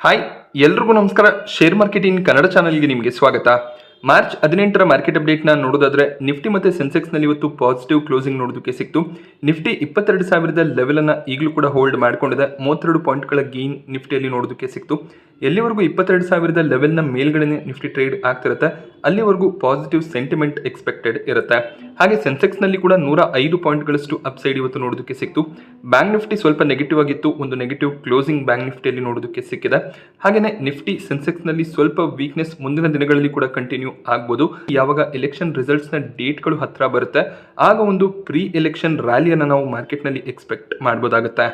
Hi ಎಲ್ರಿಗೂ ನಮಸ್ಕಾರ. Share marketing Kannada ಚಾನಲ್ಗೆ ನಿಮಗೆ ಸ್ವಾಗತ. ಮಾರ್ಚ್ 18ರ ಮಾರ್ಕೆಟ್ ಅಪ್ಡೇಟ್ನ ನೋಡೋದಾದ್ರೆ ನಿಫ್ಟಿ ಮತ್ತೆ ಸೆನ್ಸೆಕ್ಸ್ನಲ್ಲಿ ಇವತ್ತು ಪಾಸಿಟಿವ್ ಕ್ಲೋಸಿಂಗ್ ನೋಡೋದಕ್ಕೆ ಸಿಕ್ತು. ನಿಫ್ಟಿ 22,000 ಲೆವೆಲ್ ಅನ್ನ ಈಗಲೂ ಕೂಡ ಹೋಲ್ಡ್ ಮಾಡ್ಕೊಂಡಿದೆ. 32 ಪಾಯಿಂಟ್ಗಳ ಗೇನ್ ನಿಫ್ಟಿಯಲ್ಲಿ ನೋಡೋದಕ್ಕೆ ಸಿಕ್ತು. ಎಲ್ಲಿವರೆಗೂ 22,000 ಲೆವೆಲ್ನ ಮೇಲ್ಗಡೆ ನಿಫ್ಟಿ ಟ್ರೇಡ್ ಆಗ್ತಿರುತ್ತೆ ಅಲ್ಲಿವರೆಗೂ ಪಾಸಿಟಿವ್ ಸೆಂಟಿಮೆಂಟ್ ಎಕ್ಸ್ಪೆಕ್ಟೆಡ್ ಇರುತ್ತೆ. ಹಾಗೆ ಸೆನ್ಸೆಕ್ಸ್ನಲ್ಲಿ ಕೂಡ 105 ಪಾಯಿಂಟ್ಗಳಷ್ಟು ಅಪ್ಸೈಡ್ ಇವತ್ತು ನೋಡೋದಕ್ಕೆ ಸಿಕ್ತು. ಬ್ಯಾಂಕ್ ನಿಫ್ಟಿ ಸ್ವಲ್ಪ ನೆಗೆಟಿವ್ ಆಗಿತ್ತು, ಒಂದು ನೆಗೆಟಿವ್ ಕ್ಲೋಸಿಂಗ್ ಬ್ಯಾಂಕ್ ನಿಫ್ಟಿಯಲ್ಲಿ ನೋಡೋದಕ್ಕೆ ಸಿಕ್ಕಿದೆ. ಹಾಗೆಯೇ ನಿಫ್ಟಿ ಸೆನ್ಸೆಕ್ಸ್ನಲ್ಲಿ ಸ್ವಲ್ಪ ವೀಕ್ನೆಸ್ ಮುಂದಿನ ದಿನಗಳಲ್ಲಿ ಕೂಡ ಕಂಟಿನ್ಯೂ ಆಗ್ಬೋದು. ಯಾವಾಗ ಎಲೆಕ್ಷನ್ ರಿಸಲ್ಟ್ಸ್ನ ಡೇಟ್ಗಳು ಹತ್ರ ಬರುತ್ತೆ ಆಗ ಒಂದು ಪ್ರೀ ಎಲೆಕ್ಷನ್ ರ್ಯಾಲಿಯನ್ನು ನಾವು ಮಾರ್ಕೆಟ್ನಲ್ಲಿ ಎಕ್ಸ್ಪೆಕ್ಟ್ ಮಾಡ್ಬೋದಾಗುತ್ತೆ.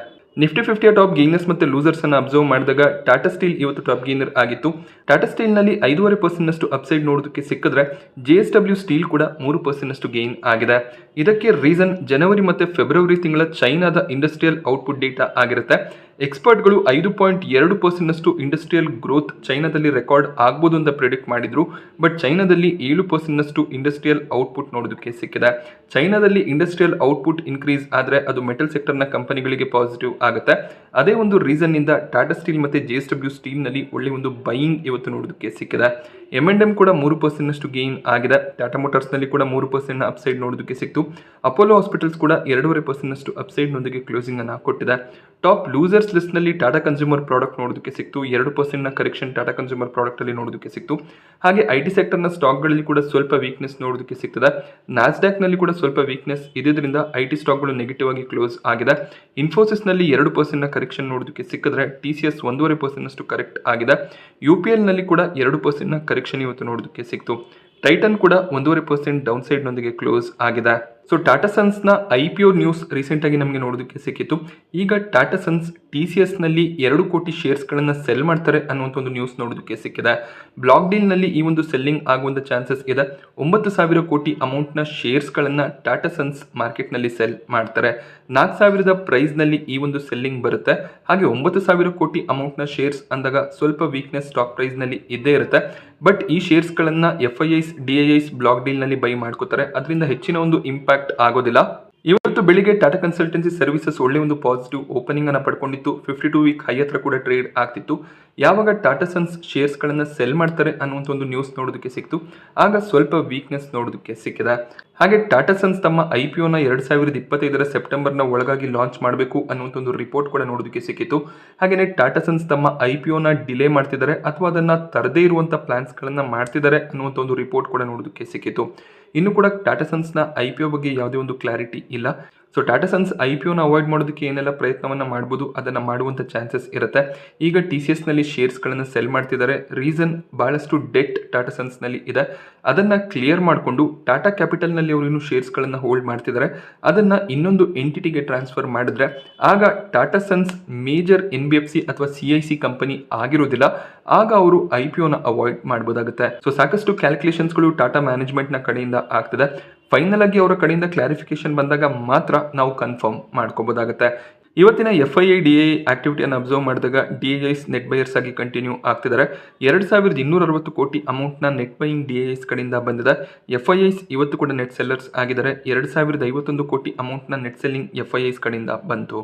ನಿಫ್ಟಿ 50 ಟಾಪ್ ಗೇನರ್ಸ್ ಮತ್ತು ಲೂಸರ್ಸ್ ಅನ್ನು ಅಬ್ಸರ್ವ್ ಮಾಡಿದಾಗ ಟಾಟಾ ಸ್ಟೀಲ್ ಇವತ್ತು ಟಾಪ್ ಗೇನರ್ ಆಗಿತ್ತು. ಟಾಟಾ ಸ್ಟೀಲ್ನಲ್ಲಿ 5.5% ಅಪ್ಸೈಡ್ ನೋಡೋದಕ್ಕೆ ಸಿಕ್ಕಿದ್ರೆ JSW ಸ್ಟೀಲ್ ಕೂಡ 3% ಗೇನ್ ಆಗಿದೆ. ಇದಕ್ಕೆ ರೀಸನ್ ಜನವರಿ ಮತ್ತು ಫೆಬ್ರವರಿ ತಿಂಗಳ ಚೈನಾದ ಇಂಡಸ್ಟ್ರಿಯಲ್ ಔಟ್ಪುಟ್ ಡೇಟಾ ಆಗಿರುತ್ತೆ. ಎಕ್ಸ್ಪರ್ಟ್ಗಳು 5.2% ಇಂಡಸ್ಟ್ರಿಯಲ್ ಗ್ರೋತ್ ಚೈನಾದಲ್ಲಿ ರೆಕಾರ್ಡ್ ಆಗ್ಬೋದು ಅಂತ ಪ್ರಿಡಿಕ್ಟ್ ಮಾಡಿದ್ರು. ಬಟ್ ಚೈನಾದಲ್ಲಿ 7% ಇಂಡಸ್ಟ್ರಿಯಲ್ ಔಟ್ಪುಟ್ ನೋಡೋದಕ್ಕೆ ಸಿಕ್ಕಿದೆ. ಚೈನಾದಲ್ಲಿ ಇಂಡಸ್ಟ್ರಿಯಲ್ ಔಟ್ಪುಟ್ ಇನ್ಕ್ರೀಸ್ ಆದರೆ ಅದು ಮೆಟಲ್ ಸೆಕ್ಟರ್ನ ಕಂಪನಿಗಳಿಗೆ ಪಾಸಿಟಿವ್ ಆಗುತ್ತೆ. ಅದೇ ಒಂದು ರೀಸನ್ ನಿಂದ ಟಾಟಾ ಸ್ಟೀಲ್ ಮತ್ತು JSW ಸ್ಟೀಲ್ನಲ್ಲಿ ಒಳ್ಳೆ ಒಂದು ಬೈಯಿಂಗ್ ಇವತ್ತು ನೋಡೋದಕ್ಕೆ ಸಿಕ್ಕಿದೆ. M&M ಕೂಡ 3% ಗೇನ್ ಆಗಿದೆ. ಟಾಟಾ ಮೋಟಾರ್ಸ್ನಲ್ಲಿ ಕೂಡ 3% ಅಪ್ಸೈಡ್ ನೋಡೋದಕ್ಕೆ ಸಿಕ್ತು. ಅಪೋಲೋ ಹಾಸ್ಪಿಟಲ್ಸ್ ಕೂಡ 2.5% ಅಪ್ಸೈಡ್ನೊಂದಿಗೆ ಕ್ಲೋಸಿಂಗ್ ಅನ್ನು ಕೊಟ್ಟಿದೆ. ಟಾಪ್ ಲೂಸರ್ಸ್ ಲಿಸ್ಟ್ನಲ್ಲಿ ಟಾಟಾ ಕನ್ಸ್ಯೂಮರ್ ಪ್ರಾಡಕ್ಟ್ ನೋಡೋದಕ್ಕೆ ಸಿಕ್ತು. 2% ಕರೆಕ್ಷನ್ ಟಾಟಾ ಕನ್ಸ್ಯೂಮರ್ ಪ್ರಾಡಕ್ಟ್ ಅಲ್ಲಿ ನೋಡೋದಕ್ಕೆ ಸಿಕ್ತು. ಹಾಗೆ IT ಸೆಕ್ಟರ್ನ ಸ್ಟಾಕ್ಗಳಲ್ಲಿ ಕೂಡ ಸ್ವಲ್ಪ ವೀಕ್ನೆಸ್ ನೋಡೋದಕ್ಕೆ ಸಿಗ್ತದೆ. ನಾಸ್ಡ್ಯಾಕ್ನಲ್ಲಿ ಕೂಡ ಸ್ವಲ್ಪ ವೀಕ್ನೆಸ್ ಇದರಿಂದ IT ಸ್ಟಾಕ್ಗಳು ನೆಗೆಟಿವ್ ಆಗಿ ಕ್ಲೋಸ್ ಆಗಿದೆ. ಇನ್ಫೋಸಿಸ್ನಲ್ಲಿ 2% ಕರೆಕ್ಷನ್ ನೋಡೋದಕ್ಕೆ ಸಿಕ್ಕಿದ್ರೆ TCS 1.5% ಕರೆಕ್ಟ್ ಆಗಿದೆ. UPL ನಲ್ಲಿ ಕೂಡ 2% ಕರೆಕ್ಷನ್ ಇವತ್ತು ನೋಡೋದಕ್ಕೆ ಸಿಕ್ತು. ಟೈಟನ್ ಕೂಡ 1.5% ಡೌನ್ ಸೈಡ್ ನೊಂದಿಗೆ ಕ್ಲೋಸ್ ಆಗಿದೆ. ಸೊ ಟಾಟಾ ಸನ್ಸ್ನ IPO ನ್ಯೂಸ್ ರೀಸೆಂಟ್ ಆಗಿ ನಮಗೆ ನೋಡೋದಕ್ಕೆ ಸಿಕ್ಕಿತ್ತು. ಈಗ ಟಾಟಾ ಸನ್ಸ್ TCS ನಲ್ಲಿ 2 ಕೋಟಿ ಶೇರ್ಸ್ಗಳನ್ನು ಸೆಲ್ ಮಾಡ್ತಾರೆ ಅನ್ನುವಂಥ ಒಂದು ನ್ಯೂಸ್ ನೋಡೋದಕ್ಕೆ ಸಿಕ್ಕಿದೆ. ಬ್ಲಾಕ್ ಡೀಲ್ನಲ್ಲಿ ಈ ಒಂದು ಸೆಲ್ಲಿಂಗ್ ಆಗುವಂಥ ಚಾನ್ಸಸ್ ಇದೆ. 9,000 ಕೋಟಿ ಅಮೌಂಟ್ನ ಶೇರ್ಸ್ಗಳನ್ನು ಟಾಟಾ ಸನ್ಸ್ ಮಾರ್ಕೆಟ್ನಲ್ಲಿ ಸೆಲ್ ಮಾಡ್ತಾರೆ. 4,000 ಪ್ರೈಸ್ನಲ್ಲಿ ಈ ಒಂದು ಸೆಲ್ಲಿಂಗ್ ಬರುತ್ತೆ. ಹಾಗೆ 9,000 ಕೋಟಿ ಅಮೌಂಟ್ನ ಶೇರ್ಸ್ ಅಂದಾಗ ಸ್ವಲ್ಪ ವೀಕ್ನೆಸ್ ಸ್ಟಾಕ್ ಪ್ರೈಸ್ನಲ್ಲಿ ಇದ್ದೇ ಇರುತ್ತೆ. ಬಟ್ ಈ ಶೇರ್ಸ್ಗಳನ್ನು FIIs DIIs ಬ್ಲಾಕ್ ಡೀಲ್ನಲ್ಲಿ ಬೈ ಮಾಡ್ಕೋತಾರೆ. ಅದರಿಂದ ಹೆಚ್ಚಿನ ಒಂದು ಇಂಪ್ಯಾಕ್ಟ್ ಆಗೋದಿಲ್ಲ. ಇವತ್ತು ಬೆಳಿಗ್ಗೆ ಟಾಟಾ ಕನ್ಸಲ್ಟೆನ್ಸಿ ಸರ್ವಿಸಸ್ ಒಳ್ಳೆ ಒಂದು ಪಾಸಿಟಿವ್ ಓಪನಿಂಗ್ ಅನ್ನು ಪಡ್ಕೊಂಡಿತ್ತು. 52 ವೀಕ್ ಹೈ ಹತ್ರ ಕೂಡ ಟ್ರೇಡ್ ಆಗ್ತಿತ್ತು. ಯಾವಾಗ ಟಾಟಾ ಸನ್ಸ್ ಶೇರ್ಸ್ಗಳನ್ನು ಸೆಲ್ ಮಾಡ್ತಾರೆ ಅನ್ನುವಂಥ ಒಂದು ನ್ಯೂಸ್ ನೋಡೋದಕ್ಕೆ ಸಿಕ್ತು ಆಗ ಸ್ವಲ್ಪ ವೀಕ್ನೆಸ್ ನೋಡೋದಕ್ಕೆ ಸಿಕ್ಕಿದೆ. ಹಾಗೆ ಟಾಟಾ ಸನ್ಸ್ ತಮ್ಮ IPOನ 2025 ಸೆಪ್ಟೆಂಬರ್ನ ಒಳಗಾಗಿ ಲಾಂಚ್ ಮಾಡಬೇಕು ಅನ್ನುವಂಥ ಒಂದು ರಿಪೋರ್ಟ್ ಕೂಡ ನೋಡೋದಕ್ಕೆ ಸಿಕ್ಕಿತ್ತು. ಹಾಗೆಯೇ ಟಾಟಾ ಸನ್ಸ್ ತಮ್ಮ IPOನ ಡಿಲೇ ಮಾಡ್ತಿದ್ದಾರೆ ಅಥವಾ ಅದನ್ನು ತರದೇ ಇರುವಂಥ ಪ್ಲಾನ್ಸ್ಗಳನ್ನು ಮಾಡ್ತಿದ್ದಾರೆ ಅನ್ನುವಂಥ ಒಂದು ರಿಪೋರ್ಟ್ ಕೂಡ ನೋಡೋದಕ್ಕೆ ಸಿಕ್ಕಿತ್ತು. ಇನ್ನು ಕೂಡ ಟಾಟಾ ಸನ್ಸ್ನ IPO ಬಗ್ಗೆ ಯಾವುದೇ ಒಂದು ಕ್ಲಾರಿಟಿ ಇಲ್ಲ. ಸೊ ಟಾಟಾ ಸನ್ಸ್ IPOನ ಅವಾಯ್ಡ್ ಮಾಡೋದಕ್ಕೆ ಏನೆಲ್ಲ ಪ್ರಯತ್ನವನ್ನು ಮಾಡ್ಬೋದು ಅದನ್ನು ಮಾಡುವಂಥ ಚಾನ್ಸಸ್ ಇರುತ್ತೆ. ಈಗ TCSನಲ್ಲಿ ಶೇರ್ಸ್ಗಳನ್ನು ಸೆಲ್ ಮಾಡ್ತಿದ್ದಾರೆ. ರೀಸನ್ ಬಹಳಷ್ಟು ಡೆಟ್ ಟಾಟಾ ಸನ್ಸ್ನಲ್ಲಿ ಇದೆ. ಅದನ್ನು ಕ್ಲಿಯರ್ ಮಾಡಿಕೊಂಡು ಟಾಟಾ ಕ್ಯಾಪಿಟಲ್ನಲ್ಲಿ ಅವರು ಇನ್ನೂ ಶೇರ್ಸ್ಗಳನ್ನು ಹೋಲ್ಡ್ ಮಾಡ್ತಿದ್ದಾರೆ. ಅದನ್ನು ಇನ್ನೊಂದು ಎಂಟಿಟಿಗೆ ಟ್ರಾನ್ಸ್ಫರ್ ಮಾಡಿದ್ರೆ ಆಗ ಟಾಟಾ ಸನ್ಸ್ ಮೇಜರ್ NBFC ಅಥವಾ CIC ಕಂಪನಿ ಆಗಿರೋದಿಲ್ಲ. ಆಗ ಅವರು IPOನ ಅವಾಯ್ಡ್ ಮಾಡ್ಬೋದಾಗುತ್ತೆ. ಸೊ ಸಾಕಷ್ಟು ಕ್ಯಾಲ್ಕುಲೇಷನ್ಸ್ಗಳು ಟಾಟಾ ಮ್ಯಾನೇಜ್ಮೆಂಟ್ನ ಕಡೆಯಿಂದ ಆಗ್ತದೆ. ಫೈನಲ್ ಆಗಿ ಅವರ ಕಡೆಯಿಂದ ಕ್ಲಾರಿಫಿಕೇಶನ್ ಬಂದಾಗ ಮಾತ್ರ ನಾವು ಕನ್ಫರ್ಮ್ ಮಾಡ್ಕೋಬೋದಾಗುತ್ತೆ. ಇವತ್ತಿನ FII DII ಆಕ್ಟಿವಿಟಿಯನ್ನು ಅಬ್ಸರ್ವ್ ಮಾಡಿದಾಗ DIIs ನೆಟ್ ಬೈಯರ್ಸ್ ಆಗಿ ಕಂಟಿನ್ಯೂ ಆಗ್ತಿದ್ದಾರೆ. 2,260 ಕೋಟಿ ಅಮೌಂಟ್ನ ನೆಟ್ ಬೈಯಿಂಗ್ DIIs ಕಡೆಯಿಂದ ಬಂದಿದೆ. FIIs ಇವತ್ತು ಕೂಡ ನೆಟ್ ಸೆಲ್ಲರ್ಸ್ ಆಗಿದ್ದಾರೆ. 2,051 ಕೋಟಿ ಅಮೌಂಟ್ನ ನೆಟ್ ಸೆಲ್ಲಿಂಗ್ FIIs ಕಡೆಯಿಂದ ಬಂತು.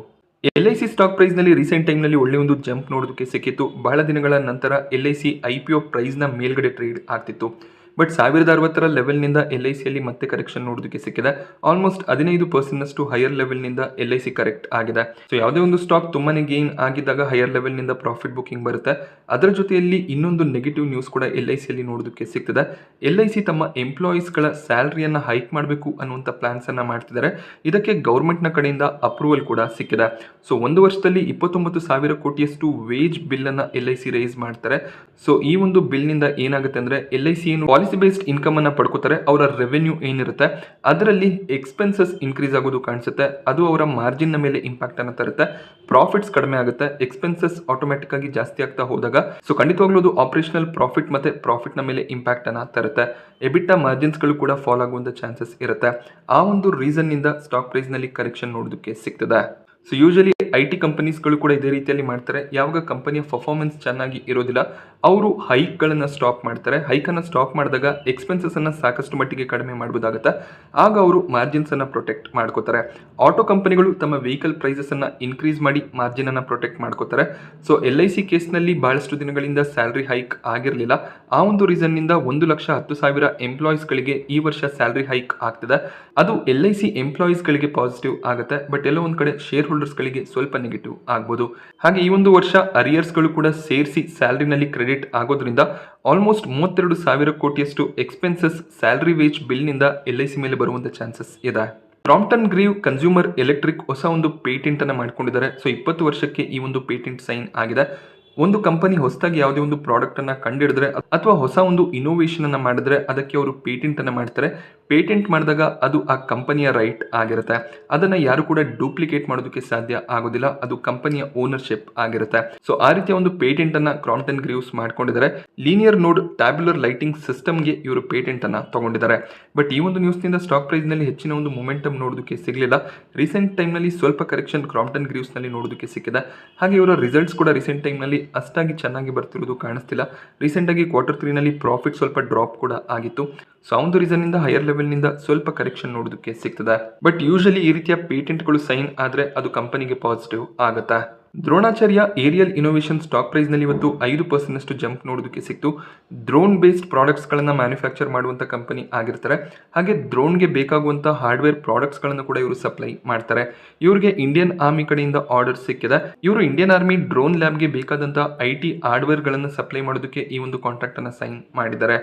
LIC ಸ್ಟಾಕ್ ಪ್ರೈಸ್ನಲ್ಲಿ ರೀಸೆಂಟ್ ಟೈಮ್ನಲ್ಲಿ ಒಳ್ಳೆ ಒಂದು ಜಂಪ್ ನೋಡೋದಕ್ಕೆ ಸಿಕ್ಕಿತ್ತು. ಬಹಳ ದಿನಗಳ ನಂತರ LIC IPO ಪ್ರೈಸ್ನ ಮೇಲ್ಗಡೆ ಟ್ರೇಡ್ ಆಗ್ತಿತ್ತು. ಬಟ್ 1060 ಲೆವೆಲ್ನಿಂದ LICಯಲ್ಲಿ ಮತ್ತೆ ಕರೆಕ್ಷನ್ ನೋಡೋದಕ್ಕೆ ಸಿಕ್ಕಿದೆ. ಆಲ್ಮೋಸ್ಟ್ 15% ಹೈಯರ್ ಲೆವೆಲ್ನಿಂದ LIC ಕರೆಕ್ಟ್ ಆಗಿದೆ. ಸೊ ಯಾವುದೇ ಒಂದು ಸ್ಟಾಕ್ ತುಂಬಾನೇ ಗೇನ್ ಆಗಿದ್ದಾಗ ಹೈಯರ್ ಲೆವೆಲ್ನಿಂದ ಪ್ರಾಫಿಟ್ ಬುಕಿಂಗ್ ಬರುತ್ತೆ. ಅದರ ಜೊತೆಯಲ್ಲಿ ಇನ್ನೊಂದು ನೆಗೆಟಿವ್ ನ್ಯೂಸ್ ಕೂಡ LICಯಲ್ಲಿ ನೋಡೋದಕ್ಕೆ ಸಿಗ್ತದೆ. LIC ತಮ್ಮ ಎಂಪ್ಲಾಯೀಸ್ಗಳ ಸ್ಯಾಲರಿಯನ್ನು ಹೈಕ್ ಮಾಡಬೇಕು ಅನ್ನುವಂಥ ಪ್ಲಾನ್ಸ್ ಅನ್ನು ಮಾಡ್ತಿದ್ದಾರೆ. ಇದಕ್ಕೆ ಗೌರ್ಮೆಂಟ್ನ ಕಡೆಯಿಂದ ಅಪ್ರೂವಲ್ ಕೂಡ ಸಿಕ್ಕಿದೆ. ಸೊ 1 ವರ್ಷದಲ್ಲಿ 29,000 ಕೋಟಿಯಷ್ಟು ವೇಜ್ ಬಿಲ್ ಅನ್ನು LIC ರೈಸ್ ಮಾಡ್ತಾರೆ. ಸೊ ಈ ಒಂದು ಬಿಲ್ನಿಂದ ಏನಾಗುತ್ತೆ ಅಂದ್ರೆ LIC ಏನು ಪಾಲಿಸಿ ಬೇಸ್ಡ್ ಇನ್ಕಮ್ ಅನ್ನ ಪಡ್ಕೋತಾರೆ. ಅವರ ರೆವೆನ್ಯೂ ಏನಿರುತ್ತೆ ಅದರಲ್ಲಿ ಎಕ್ಸ್ಪೆನ್ಸಸ್ ಇನ್ಕ್ರೀಸ್ ಆಗೋದು ಕಾಣಿಸುತ್ತೆ. ಅದು ಅವರ ಮಾರ್ಜಿನ್ ನ ಮೇಲೆ ಇಂಪ್ಯಾಕ್ಟ್ ಅನ್ನು ತರುತ್ತೆ. ಪ್ರಾಫಿಟ್ಸ್ ಕಡಿಮೆ ಆಗುತ್ತೆ. ಎಕ್ಸ್ಪೆನ್ಸಸ್ ಆಟೋಮ್ಯಾಟಿಕ್ ಆಗಿ ಜಾಸ್ತಿ ಆಗ್ತಾ ಹೋದಾಗ ಸೊ ಖಂಡಿತವಾಗ್ಲೂ ಅದು ಆಪರೇಷನಲ್ ಪ್ರಾಫಿಟ್ ಮತ್ತೆ ಪ್ರಾಫಿಟ್ ನ ಮೇಲೆ ಇಂಪ್ಯಾಕ್ಟ್ ಅನ್ನ ತರುತ್ತೆ. ಎಬಿಟಾ ಮಾರ್ಜಿನ್ಸ್ ಗಳು ಕೂಡ ಫಾಲ್ ಆಗುವಂತ ಚಾನ್ಸಸ್ ಇರುತ್ತೆ. ಆ ಒಂದು ರೀಸನ್ ನಿಂದ ಸ್ಟಾಕ್ ಪ್ರೈಸ್ ನಲ್ಲಿ ಕರೆಕ್ಷನ್ ನೋಡೋದಕ್ಕೆ ಸಿಗ್ತದೆ. ಸೊ ಯೂಶಲಿ IT ಕಂಪನೀಸ್ಗಳು ಕೂಡ ಇದೇ ರೀತಿಯಲ್ಲಿ ಮಾಡ್ತಾರೆ. ಯಾವಾಗ ಕಂಪನಿಯ ಪರ್ಫಾರ್ಮೆನ್ಸ್ ಚೆನ್ನಾಗಿ ಇರೋದಿಲ್ಲ, ಅವರು ಹೈಕ್ಗಳನ್ನು ಸ್ಟಾಪ್ ಮಾಡ್ತಾರೆ. ಹೈಕನ್ನು ಸ್ಟಾಪ್ ಮಾಡಿದಾಗ ಎಕ್ಸ್ಪೆನ್ಸಸ್ಸನ್ನು ಸಾಕಷ್ಟು ಮಟ್ಟಿಗೆ ಕಡಿಮೆ ಮಾಡ್ಬೋದಾಗುತ್ತೆ. ಆಗ ಅವರು ಮಾರ್ಜಿನ್ಸನ್ನು ಪ್ರೊಟೆಕ್ಟ್ ಮಾಡ್ಕೋತಾರೆ. ಆಟೋ ಕಂಪನಿಗಳು ತಮ್ಮ ವೆಹಿಕಲ್ ಪ್ರೈಸಸನ್ನು ಇನ್ಕ್ರೀಸ್ ಮಾಡಿ ಮಾರ್ಜಿನನ್ನು ಪ್ರೊಟೆಕ್ಟ್ ಮಾಡ್ಕೋತಾರೆ. ಸೊ LIC ಕೇಸ್ನಲ್ಲಿ ಬಹಳಷ್ಟು ದಿನಗಳಿಂದ ಸ್ಯಾಲ್ರಿ ಹೈಕ್ ಆಗಿರಲಿಲ್ಲ. ಆ ಒಂದು ರೀಸನ್ನಿಂದ 1,10,000 ಎಂಪ್ಲಾಯೀಸ್ಗಳಿಗೆ ಈ ವರ್ಷ ಸ್ಯಾಲ್ರಿ ಹೈಕ್ ಆಗ್ತದೆ. ಅದು LIC ಎಂಪ್ಲಾಯೀಸ್ಗಳಿಗೆ ಪಾಸಿಟಿವ್ ಆಗುತ್ತೆ, ಬಟ್ ಎಲ್ಲೋ ಒಂದು ಕಡೆ ಶೇರ್ ಹೋಲ್ಡರ್ಸ್ಗಳಿಗೆ ಸ್ವಲ್ಪ ನೆಗೆಟಿವ್ ಆಗ್ಬೋದು. ಹಾಗೆ ಈ ಒಂದು ವರ್ಷ ಅರಿಯರ್ಸ್ಗಳು ಕೂಡ ಸೇರಿಸಿ ಸ್ಯಾಲರಿನಲ್ಲಿ ಕ್ರೆಡಿಟ್ ಆಗೋದ್ರಿಂದ ಆಲ್ಮೋಸ್ಟ್ 32,000 ಕೋಟಿಯಷ್ಟು ಎಕ್ಸ್ಪೆನ್ಸಸ್ ಸ್ಯಾಲರಿ ವೇಜ್ ಬಿಲ್ನಿಂದ LIC ಮೇಲೆ ಬರುವಂಥ ಚಾನ್ಸಸ್ ಇದೆ. ಕ್ರಾಂಪ್ಟನ್ ಗ್ರೀವ್ ಕನ್ಸ್ಯೂಮರ್ ಎಲೆಕ್ಟ್ರಿಕ್ ಹೊಸ ಒಂದು ಪೇಟೆಂಟ್ ಅನ್ನು ಮಾಡ್ಕೊಂಡಿದ್ದಾರೆ. ಸೊ 20 ವರ್ಷಕ್ಕೆ ಈ ಒಂದು ಪೇಟೆಂಟ್ ಸೈನ್ ಆಗಿದೆ. ಒಂದು ಕಂಪನಿ ಹೊಸದಾಗಿ ಯಾವುದೇ ಒಂದು ಪ್ರಾಡಕ್ಟ್ ಅನ್ನ ಕಂಡಿಡಿದ್ರೆ ಅಥವಾ ಹೊಸ ಒಂದು ಇನೋವೇಷನ್ ಅನ್ನ ಮಾಡಿದ್ರೆ ಅದಕ್ಕೆ ಅವರು ಪೇಟೆಂಟ್ ಅನ್ನ ಮಾಡ್ತಾರೆ. ಪೇಟೆಂಟ್ ಮಾಡಿದಾಗ ಅದು ಆ ಕಂಪನಿಯ ರೈಟ್ ಆಗಿರುತ್ತೆ. ಅದನ್ನ ಯಾರು ಕೂಡ ಡೂಪ್ಲಿಕೇಟ್ ಮಾಡೋದಕ್ಕೆ ಸಾಧ್ಯ ಆಗೋದಿಲ್ಲ. ಅದು ಕಂಪನಿಯ ಓನರ್ಶಿಪ್ ಆಗಿರುತ್ತೆ. ಸೊ ಆ ರೀತಿಯ ಒಂದು ಪೇಟೆಂಟ್ ಅನ್ನ ಕ್ರಾಂಪ್ಟನ್ ಗ್ರೀವ್ಸ್ ಮಾಡ್ಕೊಂಡಿದ್ದಾರೆ. ಲೀನಿಯರ್ ನೋಡ್ ಟ್ಯಾಬ್ಯುಲರ್ ಲೈಟಿಂಗ್ ಸಿಸ್ಟಮ್ಗೆ ಇವರು ಪೇಟೆಂಟ್ ಅನ್ನ ತಗೊಂಡಿದ್ದಾರೆ. ಬಟ್ ಈ ಒಂದು ನ್ಯೂಸ್ ನಿಂದ ಸ್ಟಾಕ್ ಪ್ರೈಸ್ ನಲ್ಲಿ ಹೆಚ್ಚಿನ ಒಂದು ಮೊಮೆಂಟಮ್ ನೋಡೋದಕ್ಕೆ ಸಿಗಲಿಲ್ಲ. ರೀಸೆಂಟ್ ಟೈಮ್ ನಲ್ಲಿ ಸ್ವಲ್ಪ ಕರೆಕ್ಷನ್ ಕ್ರಾಂಪ್ಟನ್ ಗ್ರೀವ್ಸ್ ನಲ್ಲಿ ನೋಡೋದಕ್ಕೆ ಸಿಕ್ಕಿದೆ. ಹಾಗೆ ಇವರ ರಿಸಲ್ಟ್ಸ್ ಕೂಡ ರೀಸೆಂಟ್ ಟೈಮ್ ನಲ್ಲಿ ಅಷ್ಟಾಗಿ ಚೆನ್ನಾಗಿ ಬರ್ತಿರೋದು ಕಾಣಿಸ್ತಿಲ್ಲ. ರೀಸೆಂಟ್ ಆಗಿ Q3 ನಲ್ಲಿ ಪ್ರಾಫಿಟ್ ಸ್ವಲ್ಪ ಡ್ರಾಪ್ ಕೂಡ ಆಗಿತ್ತು. ಸೊ ಆ ಒಂದು ರೀಸನ್ ಇಂದ ಹೈಯರ್ ಲೆವೆಲ್ ನಿಂದ ಸ್ವಲ್ಪ ಕರೆಕ್ಷನ್ ನೋಡೋದಕ್ಕೆ ಸಿಗ್ತದೆ. ಬಟ್ ಯೂಶಲಿ ಈ ರೀತಿಯ ಪೇಟೆಂಟ್ಗಳು ಸೈನ್ ಆದ್ರೆ ಅದು ಕಂಪನಿಗೆ ಪಾಸಿಟಿವ್ ಆಗುತ್ತೆ. Dronacharya aerial innovation stock price ನಲ್ಲಿ ಇವತ್ತು 5% ಜಂಪ್ ನೋಡೋದಕ್ಕೆ ಸಿಕ್ತು. ಡ್ರೋನ್ ಬೇಸ್ಡ್ ಪ್ರಾಡಕ್ಟ್ಸ್ ಗಳನ್ನ ಮ್ಯಾನುಫ್ಯಾಕ್ಚರ್ ಮಾಡುವಂತ ಕಂಪನಿ ಆಗಿರ್ತಾರೆ. ಹಾಗೆ ಡ್ರೋನ್ಗೆ ಬೇಕಾಗುವಂತ ಹಾರ್ಡ್ವೇರ್ ಪ್ರಾಡಕ್ಟ್ಸ್ ಗಳನ್ನು ಕೂಡ ಇವರು ಸಪ್ಲೈ ಮಾಡ್ತಾರೆ. ಇವರಿಗೆ ಇಂಡಿಯನ್ ಆರ್ಮಿ ಕಡೆಯಿಂದ ಆರ್ಡರ್ ಸಿಕ್ಕಿದೆ. ಇವರು ಇಂಡಿಯನ್ ಆರ್ಮಿ ಡ್ರೋನ್ ಲ್ಯಾಬ್ಗೆ ಬೇಕಾದಂತ IT ಹಾರ್ಡ್ವೇರ್ ಗಳನ್ನು ಸಪ್ಲೈ ಮಾಡೋದಕ್ಕೆ ಈ ಒಂದು ಕಾಂಟ್ರಾಕ್ಟ್ ಅನ್ನ ಸೈನ್ ಮಾಡಿದ್ದಾರೆ.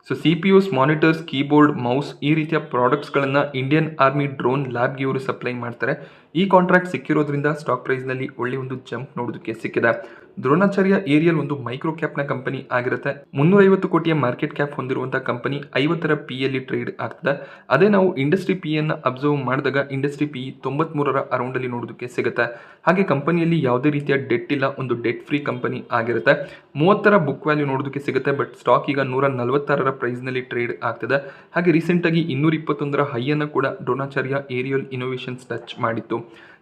So CPUs, monitors, keyboard, mouse ಈ ರೀತಿಯ ಪ್ರಾಡಕ್ಟ್ಸ್ಗಳನ್ನು ಇಂಡಿಯನ್ ಆರ್ಮಿ ಡ್ರೋನ್ ಲ್ಯಾಬ್ಗೆ ಇವರು ಸಪ್ಲೈ ಮಾಡ್ತಾರೆ. ಈ ಕಾಂಟ್ರಾಕ್ಟ್ ಸಿಕ್ಕಿರೋದ್ರಿಂದ ಸ್ಟಾಕ್ ಪ್ರೈಸ್ನಲ್ಲಿ ಒಳ್ಳೆ ಒಂದು ಜಂಪ್ ನೋಡೋದಕ್ಕೆ ಸಿಕ್ಕಿದೆ. ದ್ರೋಣಾಚಾರ್ಯ ಏರಿಯಲ್ ಒಂದು ಮೈಕ್ರೋ ಕ್ಯಾಪ್ನ ಕಂಪನಿ ಆಗಿರುತ್ತೆ. 350 ಕೋಟಿಯ ಮಾರ್ಕೆಟ್ ಕ್ಯಾಪ್ ಹೊಂದಿರುವಂತಹ ಕಂಪನಿ 50ರ PE ಟ್ರೇಡ್ ಆಗ್ತದೆ. ಅದೇ ನಾವು ಇಂಡಸ್ಟ್ರಿ PE ಅಬ್ಸರ್ವ್ ಮಾಡಿದಾಗ ಇಂಡಸ್ಟ್ರಿ PE 93ರ ಅರೌಂಡ್ ಅಲ್ಲಿ ನೋಡೋದಕ್ಕೆ ಸಿಗುತ್ತೆ. ಹಾಗೆ ಕಂಪನಿಯಲ್ಲಿ ಯಾವುದೇ ರೀತಿಯ ಡೆಟ್ ಇಲ್ಲ, ಒಂದು ಡೆಟ್ ಫ್ರೀ ಕಂಪನಿ ಆಗಿರುತ್ತೆ. 30ರ ಬುಕ್ ವ್ಯಾಲ್ಯೂ ನೋಡೋದಕ್ಕೆ ಸಿಗುತ್ತೆ. ಬಟ್ ಸ್ಟಾಕ್ ಈಗ 146ರ ಪ್ರೈಸ್ ನಲ್ಲಿ ಟ್ರೇಡ್ ಆಗ್ತದೆ. ಹಾಗೆ ರೀಸೆಂಟ್ ಆಗಿ 221ರ ಹೈ ಅನ್ನು ಕೂಡ ದ್ರೋಣಾಚಾರ್ಯ ಏರಿಯಲ್ ಇನೋವೇಷನ್ಸ್ ಟಚ್ ಮಾಡಿತ್ತು.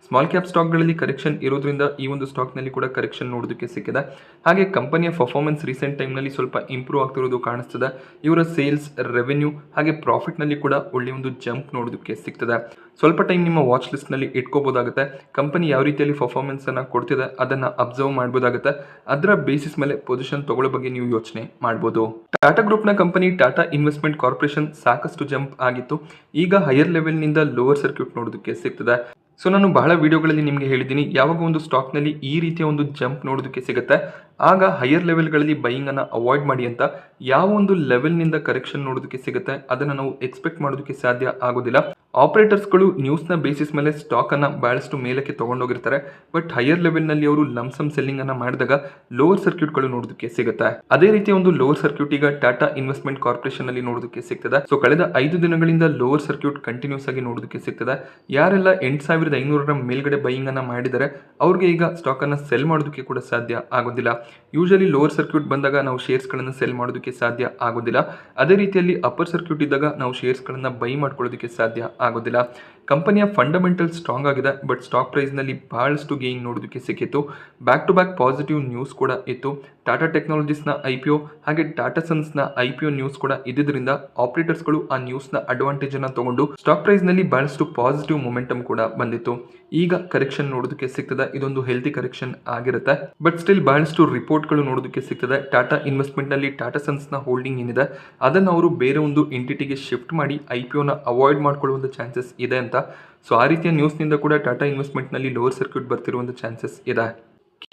ಸ್ಮಾಲ್ ಕ್ಯಾಪ್ ಸ್ಟಾಕ್ಗಳಲ್ಲಿ ಕರೆಕ್ಷನ್ ಇರೋದ್ರಿಂದ ಈ ಒಂದು ಸ್ಟಾಕ್ನಲ್ಲಿ ಕೂಡ ಕರೆಕ್ಷನ್ ನೋಡೋದಕ್ಕೆ ಸಿಕ್ಕಿದೆ. ಹಾಗೆ ಕಂಪನಿಯ ಪರ್ಫಾರ್ಮೆನ್ಸ್ ರೀಸೆಂಟ್ ಟೈಮ್ನಲ್ಲಿ ಸ್ವಲ್ಪ ಇಂಪ್ರೂವ್ ಆಗ್ತಿರೋದು ಕಾಣಿಸ್ತದೆ. ಇವರ ಸೇಲ್ಸ್, ರೆವೆನ್ಯೂ ಹಾಗೆ ಪ್ರಾಫಿಟ್ನಲ್ಲಿ ಕೂಡ ಒಳ್ಳೆಯ ಒಂದು ಜಂಪ್ ನೋಡೋದಕ್ಕೆ ಸಿಗ್ತದೆ. ಸ್ವಲ್ಪ ಟೈಮ್ ನಿಮ್ಮ ವಾಚ್ ಲಿಸ್ಟ್ನಲ್ಲಿ ಇಟ್ಕೋಬೋದಾಗುತ್ತೆ. ಕಂಪನಿ ಯಾವ ರೀತಿಯಲ್ಲಿ ಪರ್ಫಾರ್ಮೆನ್ಸನ್ನು ಕೊಡ್ತಿದೆ ಅದನ್ನು ಅಬ್ಸರ್ವ್ ಮಾಡ್ಬೋದಾಗುತ್ತೆ. ಅದರ ಬೇಸಿಸ್ ಮೇಲೆ ಪೊಸಿಷನ್ ತಗೊಳ್ಳೋ ಬಗ್ಗೆ ನೀವು ಯೋಚನೆ ಮಾಡ್ಬೋದು. ಟಾಟಾ ಗ್ರೂಪ್ನ ಕಂಪನಿ ಟಾಟಾ ಇನ್ವೆಸ್ಟ್ಮೆಂಟ್ ಕಾರ್ಪೊರೇಷನ್ ಸಾಕಷ್ಟು ಜಂಪ್ ಆಗಿತ್ತು. ಈಗ ಹೈಯರ್ ಲೆವೆಲ್ನಿಂದ ಲೋವರ್ ಸರ್ಕ್ಯೂಟ್ ನೋಡೋದಕ್ಕೆ ಸಿಗ್ತದೆ. ಸೊ ನಾನು ಬಹಳ ವಿಡಿಯೋಗಳಲ್ಲಿ ನಿಮಗೆ ಹೇಳಿದ್ದೀನಿ, ಯಾವಾಗ ಒಂದು ಸ್ಟಾಕ್ನಲ್ಲಿ ಈ ರೀತಿಯ ಒಂದು ಜಂಪ್ ನೋಡೋದಕ್ಕೆ ಸಿಗುತ್ತೆ ಆಗ ಹೈಯರ್ ಲೆವೆಲ್ಗಳಲ್ಲಿ ಬೈಯಿಂಗ್ ಅನ್ನು ಅವಾಯ್ಡ್ ಮಾಡಿ ಅಂತ. ಯಾವ ಒಂದು ಲೆವೆಲ್ನಿಂದ ಕರೆಕ್ಷನ್ ನೋಡೋದಕ್ಕೆ ಸಿಗುತ್ತೆ ಅದನ್ನು ನಾವು ಎಕ್ಸ್ಪೆಕ್ಟ್ ಮಾಡೋದಕ್ಕೆ ಸಾಧ್ಯ ಆಗೋದಿಲ್ಲ. ಆಪರೇಟರ್ಸ್ಗಳು ನ್ಯೂಸ್ನ ಬೇಸಿಸ್ ಮೇಲೆ ಸ್ಟಾಕ್ ಅನ್ನ ಬಹಳಷ್ಟು ಮೇಲಕ್ಕೆ ತಗೊಂಡೋಗಿರ್ತಾರೆ. ಬಟ್ ಹೈಯರ್ ಲೆವೆಲ್ನಲ್ಲಿ ಅವರು ಲಂಸಮ್ ಸೆಲ್ಲಿಂಗ್ ಅನ್ನ ಮಾಡಿದಾಗ ಲೋವರ್ ಸರ್ಕ್ಯೂಟ್ಗಳು ನೋಡೋದಕ್ಕೆ ಸಿಗುತ್ತೆ. ಅದೇ ರೀತಿಯ ಒಂದು ಲೋವರ್ ಸರ್ಕ್ಯೂಟ್ ಈಗ ಟಾಟಾ ಇನ್ವೆಸ್ಟ್ಮೆಂಟ್ ಕಾರ್ಪೊರೇಷನ್ ಅಲ್ಲಿ ನೋಡೋದಕ್ಕೆ ಸಿಗ್ತದೆ. ಸೊ ಕಳೆದ 5 ದಿನಗಳಿಂದ ಲೋವರ್ ಸರ್ಕ್ಯೂಟ್ ಕಂಟಿನ್ಯೂಸ್ ಆಗಿ ನೋಡೋದಕ್ಕೆ ಸಿಗ್ತದೆ. ಯಾರೆಲ್ಲ 8,500ರ ಮೇಲ್ಗಡೆ ಬೈಯಿಂಗ್ ಅನ್ನ ಮಾಡಿದರೆ ಅವ್ರಿಗೆ ಈಗ ಸ್ಟಾಕ್ ಅನ್ನ ಸೆಲ್ ಮಾಡೋದಕ್ಕೆ ಕೂಡ ಸಾಧ್ಯ ಆಗೋದಿಲ್ಲ. ಯೂಶಲಿ ಲೋವರ್ ಸರ್ಕ್ಯೂಟ್ ಬಂದಾಗ ನಾವು ಶೇರ್ಸ್ ಗಳನ್ನು ಸೆಲ್ ಮಾಡೋದಕ್ಕೆ ಸಾಧ್ಯ ಆಗೋದಿಲ್ಲ. ಅದೇ ರೀತಿಯಲ್ಲಿ ಅಪ್ಪರ್ ಸರ್ಕ್ಯೂಟ್ ಇದ್ದಾಗ ನಾವು ಶೇರ್ಸ್ ಗಳನ್ನ ಬೈ ಮಾಡ್ಕೊಳ್ಳೋದಕ್ಕೆ ಸಾಧ್ಯ ಆಗೋದಿಲ್ಲ. ಕಂಪನಿಯ ಫಂಡಮೆಂಟಲ್ ಸ್ಟ್ರಾಂಗ್ ಆಗಿದೆ. ಬಟ್ ಸ್ಟಾಕ್ ಪ್ರೈಸ್ ನಲ್ಲಿ ಬಹಳಷ್ಟು ಗೇನ್ ನೋಡೋದಕ್ಕೆ ಸಿಕ್ಕಿತ್ತು. Back to back positive news ಕೂಡ ಇತ್ತು. ಟಾಟಾ ಟೆಕ್ನಾಲಜೀಸ್ನ IPO ಹಾಗೆ ಟಾಟಾ ಸನ್ಸ್ನ IPO ನ್ಯೂಸ್ ಕೂಡ ಇದ್ದಿದ್ದರಿಂದ ಆಪರೇಟರ್ಸ್ಗಳು ಆ ನ್ಯೂಸ್ನ ಅಡ್ವಾಂಟೇಜ್ ಅನ್ನು ತಗೊಂಡು ಸ್ಟಾಕ್ ಪ್ರೈಸ್ ನಲ್ಲಿ ಬಹಳಷ್ಟು ಪಾಸಿಟಿವ್ ಮೊಮೆಂಟಮ್ ಕೂಡ ಬಂದಿತ್ತು. ಈಗ ಕರೆಕ್ಷನ್ ನೋಡೋದಕ್ಕೆ ಸಿಗ್ತದೆ. ಇದೊಂದು ಹೆಲ್ತಿ ಕರೆಕ್ಷನ್ ಆಗಿರುತ್ತೆ. ಬಟ್ ಸ್ಟಿಲ್ ಬಹಳಷ್ಟು ರಿಪೋರ್ಟ್ಗಳು ನೋಡೋದಕ್ಕೆ ಸಿಗ್ತದೆ. ಟಾಟಾ ಇನ್ವೆಸ್ಟ್ಮೆಂಟ್ ನಲ್ಲಿ ಟಾಟಾ ಸನ್ಸ್ನ ಹೋಲ್ಡಿಂಗ್ ಏನಿದೆ ಅದನ್ನು ಅವರು ಬೇರೆ ಒಂದು ಎಂಟಿಟಿಗೆ ಶಿಫ್ಟ್ ಮಾಡಿ IPOನ ಅವಾಯ್ಡ್ ಮಾಡ್ಕೊಳ್ಳುವಂಥ ಚಾನ್ಸಸ್ ಇದೆ ಅಂತ. ಸೊ ಆ ರೀತಿಯ ನ್ಯೂಸ್ನಿಂದ ಕೂಡ ಟಾಟಾ ಇನ್ವೆಸ್ಟ್ಮೆಂಟ್ ನಲ್ಲಿ ಲೋವರ್ ಸರ್ಕ್ಯೂಟ್ ಬರ್ತಿರುವಂಥ ಚಾನ್ಸಸ್ ಇದೆ.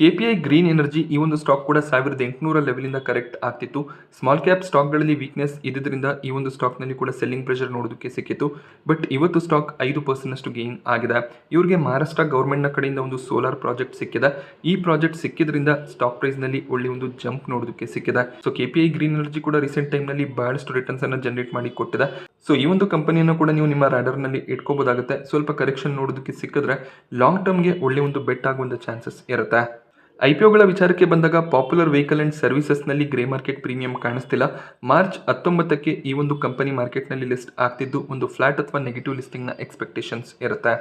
KPI ಗ್ರೀನ್ ಎನರ್ಜಿ ಈ ಒಂದು ಸ್ಟಾಕ್ ಕೂಡ 1800 ಲೆವೆಲಿಂದ ಕರೆಕ್ಟ್ ಆಗ್ತಿತ್ತು. ಸ್ಮಾಲ್ ಕ್ಯಾಪ್ ಸ್ಟಾಕ್ಗಳಲ್ಲಿ ವೀಕ್ನೆಸ್ ಇದ್ದಿದ್ದರಿಂದ ಈ ಒಂದು ಸ್ಟಾಕ್ನಲ್ಲಿ ಕೂಡ ಸೆಲ್ಲಿಂಗ್ ಪ್ರೆಷರ್ ನೋಡೋದಕ್ಕೆ ಸಿಕ್ಕಿತ್ತು. ಬಟ್ ಇವತ್ತು ಸ್ಟಾಕ್ 5% ಗೇನ್ ಆಗಿದೆ. ಇವರಿಗೆ ಮಹಾರಾಷ್ಟ್ರ ಗೌರ್ಮೆಂಟ್ನ ಕಡೆಯಿಂದ ಒಂದು ಸೋಲಾರ್ ಪ್ರಾಜೆಕ್ಟ್ ಸಿಕ್ಕಿದೆ. ಈ ಪ್ರಾಜೆಕ್ಟ್ ಸಿಕ್ಕಿದ್ರಿಂದ ಸ್ಟಾಕ್ ಪ್ರೈಸ್ನಲ್ಲಿ ಒಳ್ಳೆ ಒಂದು ಜಂಪ್ ನೋಡೋದಕ್ಕೆ ಸಿಕ್ಕಿದೆ. ಸೊ KPI ಗ್ರೀನ್ ಎನರ್ಜಿ ಕೂಡ ರೀಸೆಂಟ್ ಟೈಮ್ನಲ್ಲಿ ಬಹಳಷ್ಟು ರಿಟರ್ನ್ಸ್ ಅನ್ನು ಜನರೇಟ್ ಮಾಡಿ ಕೊಟ್ಟಿದೆ. ಸೊ ಈ ಒಂದು ಕಂಪನಿಯನ್ನು ಕೂಡ ನೀವು ನಿಮ್ಮ ರಾಡರ್ನಲ್ಲಿ ಇಟ್ಕೋಬೋದಾಗುತ್ತೆ. ಸ್ವಲ್ಪ ಕರೆಕ್ಷನ್ ನೋಡೋದಕ್ಕೆ ಸಿಕ್ಕಿದ್ರೆ ಲಾಂಗ್ ಟರ್ಮ್ಗೆ ಒಳ್ಳೆ ಒಂದು ಬೆಟ್ ಆಗುವಂಥ ಚಾನ್ಸಸ್ ಇರುತ್ತೆ. IPOಗಳ ವಿಚಾರಕ್ಕೆ ಬಂದಾಗ ಪಾಪ್ಯುಲರ್ ವೆಹಿಕಲ್ ಅಂಡ್ ಸರ್ವಿಸಸ್ನಲ್ಲಿ ಗ್ರೇ ಮಾರ್ಕೆಟ್ ಪ್ರೀಮಿಯಂ ಕಾಣಿಸ್ತಿಲ್ಲ. ಮಾರ್ಚ್ 19ಕ್ಕೆ ಈ ಒಂದು ಕಂಪನಿ ಮಾರ್ಕೆಟ್ನಲ್ಲಿ ಲಿಸ್ಟ್ ಆಗ್ತಿದ್ದು ಒಂದು ಫ್ಲಾಟ್ ಅಥವಾ ನೆಗೆಟಿವ್ ಲಿಸ್ಟಿಂಗ್ನ ಎಕ್ಸ್ಪೆಕ್ಟೇಷನ್ಸ್ ಇರುತ್ತೆ.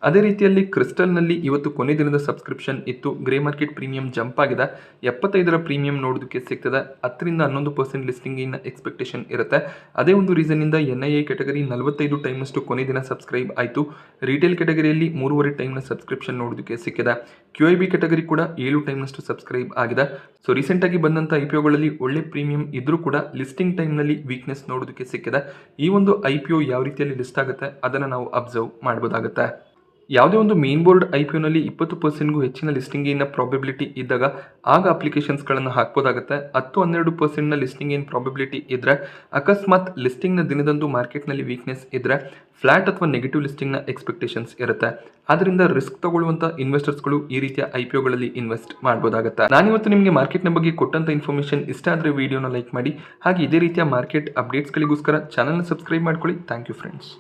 ಅದೇ ರೀತಿಯಲ್ಲಿ ಕ್ರಿಸ್ಟಲ್ನಲ್ಲಿ ಇವತ್ತು ಕೊನೆ ದಿನದ ಸಬ್ಸ್ಕ್ರಿಪ್ಷನ್ ಇತ್ತು. ಗ್ರೇ ಮಾರ್ಕೆಟ್ ಪ್ರೀಮಿಯಂ ಜಂಪ್ ಆಗಿದೆ. 75ರ ಪ್ರೀಮಿಯಂ ನೋಡೋದಕ್ಕೆ ಸಿಗ್ತದೆ. 10ರಿಂದ 11% ಲಿಸ್ಟಿಂಗಿನ ಎಕ್ಸ್ಪೆಕ್ಟೇಷನ್ ಇರುತ್ತೆ. ಅದೇ ಒಂದು ರೀಸನ್ನಿಂದ NII ಕ್ಯಾಟಗರಿ 45 ಟೈಮ್ನಷ್ಟು ಕೊನೆ ದಿನ ಸಬ್ಸ್ಕ್ರೈಬ್ ಆಯಿತು. ರಿಟೇಲ್ ಕ್ಯಾಟಗರಿಯಲ್ಲಿ 3.5 ಟೈಮ್ನ ಸಬ್ಸ್ಕ್ರಿಪ್ಷನ್ ನೋಡೋದಕ್ಕೆ ಸಿಕ್ಕಿದೆ. QIB ಕ್ಯಾಟಗರಿ ಕೂಡ 7 ಟೈಮ್ನಷ್ಟು ಸಬ್ಸ್ಕ್ರೈಬ್ ಆಗಿದೆ. ಸೊ ರೀಸೆಂಟಾಗಿ ಬಂದಂಥ IPOಗಳಲ್ಲಿ ಒಳ್ಳೆ ಪ್ರೀಮಿಯಂ ಇದ್ರೂ ಕೂಡ ಲಿಸ್ಟಿಂಗ್ ಟೈಮ್ನಲ್ಲಿ ವೀಕ್ನೆಸ್ ನೋಡೋದಕ್ಕೆ ಸಿಕ್ಕಿದೆ. ಈ ಒಂದು IPO ಯಾವ ರೀತಿಯಲ್ಲಿ ಲಿಸ್ಟ್ ಆಗುತ್ತೆ ಅದನ್ನು ನಾವು ಅಬ್ಸರ್ವ್ ಮಾಡ್ಬೋದಾಗುತ್ತೆ. ಯಾವುದೇ ಒಂದು ಮೇನ್ ಬೋರ್ಡ್ IPOನಲ್ಲಿ 20%ಗೂ ಹೆಚ್ಚಿನ ಲಿಸ್ಟಿಂಗಿನ ಪ್ರಾಬಿಲಿಟಿ ಇದ್ದಾಗ ಆಗ ಅಪ್ಲಿಕೇಶನ್ಸ್ಗಳನ್ನು ಹಾಕ್ಬೋದಾಗುತ್ತೆ. 10-12% ಲಿಸ್ಟಿಂಗಿನ ಪ್ರಾಬಿಲಿಟಿ ಇದ್ದರೆ, ಅಕಸ್ಮಾತ್ ಲಿಸ್ಟಿಂಗ್ನ ದಿನದಂದು ಮಾರ್ಕೆಟ್ನಲ್ಲಿ ವೀಕ್ನೆಸ್ ಇದ್ದರೆ ಫ್ಲಾಟ್ ಅಥವಾ ನೆಗೆಟಿವ್ ಲಿಸ್ಟಿಂಗ್ನ ಎಕ್ಸ್ಪೆಕ್ಟೇಷನ್ಸ್ ಇರುತ್ತೆ. ಆದ್ದರಿಂದ ರಿಸ್ಕ್ ತಗೊಳ್ಳುವಂಥ ಇನ್ವೆಸ್ಟರ್ಸ್ಗಳು ಈ ರೀತಿಯ IPOಗಳಲ್ಲಿ ಇನ್ವೆಸ್ಟ್ ಮಾಡ್ಬೋದಾಗುತ್ತೆ. ನಾನಿವತ್ತು ನಿಮಗೆ ಮಾರ್ಕೆಟ್ನ ಬಗ್ಗೆ ಕೊಟ್ಟಂಥ ಇನ್ಫಾರ್ಮೇಷನ್ ಇಷ್ಟ ಆದರೆ ವಿಡಿಯೋನ ಲೈಕ್ ಮಾಡಿ. ಹಾಗೆ ಇದೇ ರೀತಿಯ ಮಾರ್ಕೆಟ್ ಅಪ್ಡೇಟ್ಸ್ಗಳಿಗೋಸ್ಕರ ಚಾನಲ್ನ ಸಬ್ಸ್ಕ್ರೈಬ್ ಮಾಡ್ಕೊಳ್ಳಿ. Thank you friends.